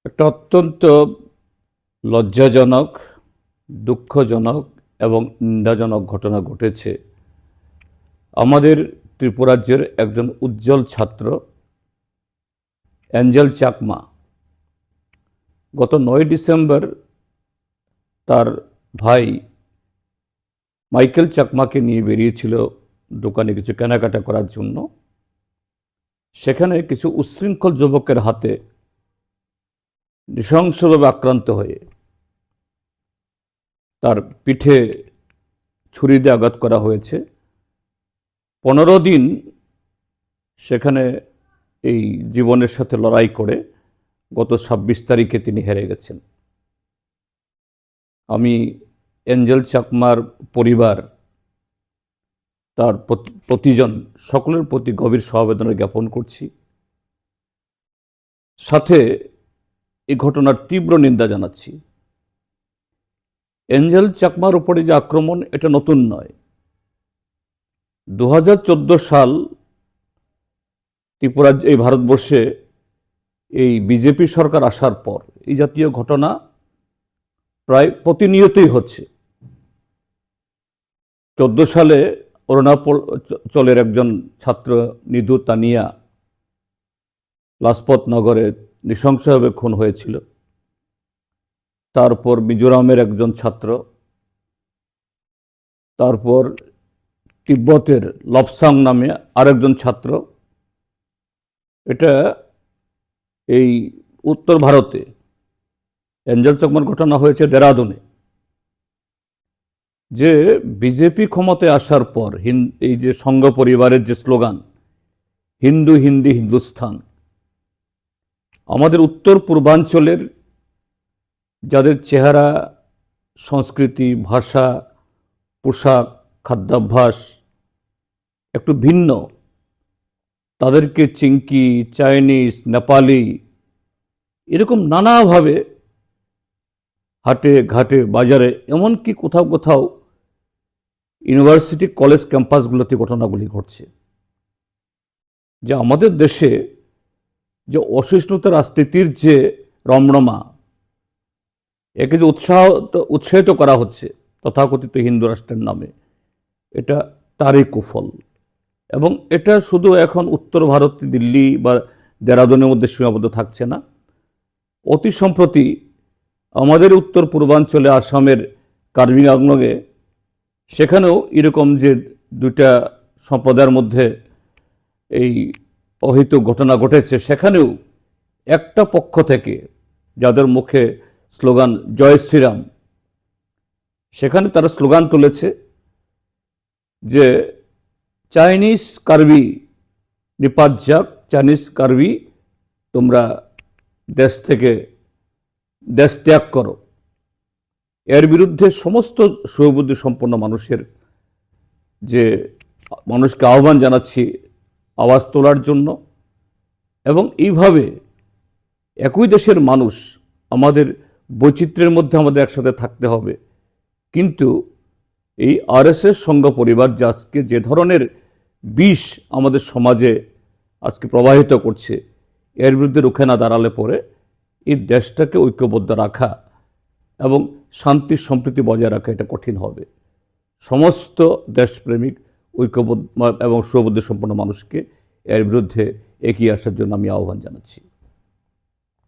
একটা অত্যন্ত লজ্জাজনক, দুঃখজনক এবং নিন্দাজনক ঘটনা ঘটেছে। আমাদের ত্রিপুরা রাজ্যের একজন উজ্জ্বল ছাত্র অ্যাঞ্জেল চাকমা গত ৯ ডিসেম্বর তার ভাই মাইকেল চাকমাকে নিয়ে বেরিয়েছিল দোকানে কিছু কেনাকাটা করার জন্য। সেখানে কিছু উচ্ছৃঙ্খল যুবকের হাতে নৃশংসভাবে আক্রান্ত হয়ে তার পিঠে ছুরি দিয়ে আঘাত করা হয়েছে। ১৫ দিন সেখানে এই জীবনের সাথে লড়াই করে গত ২৬ তারিখে তিনি হেরে গেছেন। আমি অ্যাঞ্জেল চাকমার পরিবার, তার প্রতিজন সকলের প্রতি গভীর সমবেদনা জ্ঞাপন করছি। সাথে এই ঘটনার তীব্র নিন্দা জানাচ্ছি। অ্যাঞ্জেল চাকমার উপরে যে আক্রমণ, এটা নতুন নয়। ২০১৪ সাল ত্রিপুরা এই ভারতবর্ষে এই বিজেপি সরকার আসার পর এই জাতীয় ঘটনা প্রায় প্রতিনিয়তই হচ্ছে। ১৪ সালে অরুণাচলের একজন ছাত্র নিধু তানিয়া লাজপত নগরে নৃশংসভাবে খুন হয়েছিল। তারপর মিজোরামের একজন ছাত্র, তারপর তিব্বতের লবসাং নামে আরেকজন ছাত্র। এটা এই উত্তর ভারতে অ্যাঞ্জেল চাকমার ঘটনা হয়েছে দেরাদুনে। যে বিজেপি ক্ষমতায় আসার পর এই যে সংঘ পরিবারের যে স্লোগান হিন্দু হিন্দি হিন্দুস্তান, আমাদের উত্তর পূর্বাঞ্চলের যাদের চেহারা, সংস্কৃতি, ভাষা, পোশাক, খাদ্যাভ্যাস একটু ভিন্ন, তাদেরকে চিংকি, চাইনিজ, নেপালি এরকম নানাভাবে হাটে ঘাটে বাজারে, এমনকি কোথাও কোথাও ইউনিভার্সিটি কলেজ ক্যাম্পাসগুলোতে ঘটনাগুলি ঘটছে। যে আমাদের দেশে যে অসহিষ্ণুতা রাজনীতির যে রমরমা, একে যে উৎসাহিত করা হচ্ছে তথাকথিত হিন্দু রাষ্ট্রের নামে, এটা তারই কুফল। এবং এটা শুধু এখন উত্তর ভারত, দিল্লি বা দেরাদুনের মধ্যে সীমাবদ্ধ থাকছে না। অতি সম্প্রতি আমাদের উত্তর পূর্বাঞ্চলে আসামের কার্বি আংলংয়ে, সেখানেও এরকম যে দুইটা সম্প্রদায়ের মধ্যে এই অহিত ঘটনা ঘটেছে, সেখানেও একটা পক্ষ থেকে যাদের মুখে স্লোগান জয় শ্রীরাম, সেখানে তারা স্লোগান তুলেছে যে চাইনিজ কার্বি নিপাত যাক, চাইনিজ কার্বি তোমরা দেশ ত্যাগ করো। এর বিরুদ্ধে সমস্ত সুবুদ্ধি সম্পন্ন মানুষকে আহ্বান জানাচ্ছি আওয়াজ তোলার জন্য। এবং এইভাবে একই দেশের মানুষ, আমাদের বৈচিত্র্যের মধ্যে আমাদের একসাথে থাকতে হবে। কিন্তু এই আরএসএস সংঘ পরিবার যে আজকে যে ধরনের বিষ আমাদের সমাজে আজকে প্রবাহিত করছে, এর বিরুদ্ধে রুখে না দাঁড়ালে পরে এই দেশটাকে ঐক্যবদ্ধ রাখা এবং শান্তি সম্প্রীতি বজায় রাখা এটা কঠিন হবে। সমস্ত দেশপ্রেমিক, ঐক্যবদ্ধ এবং সুবুদ্ধি সম্পন্ন মানুষকে এর বিরুদ্ধে এগিয়ে আসার জন্য আমি আহ্বান জানাচ্ছি।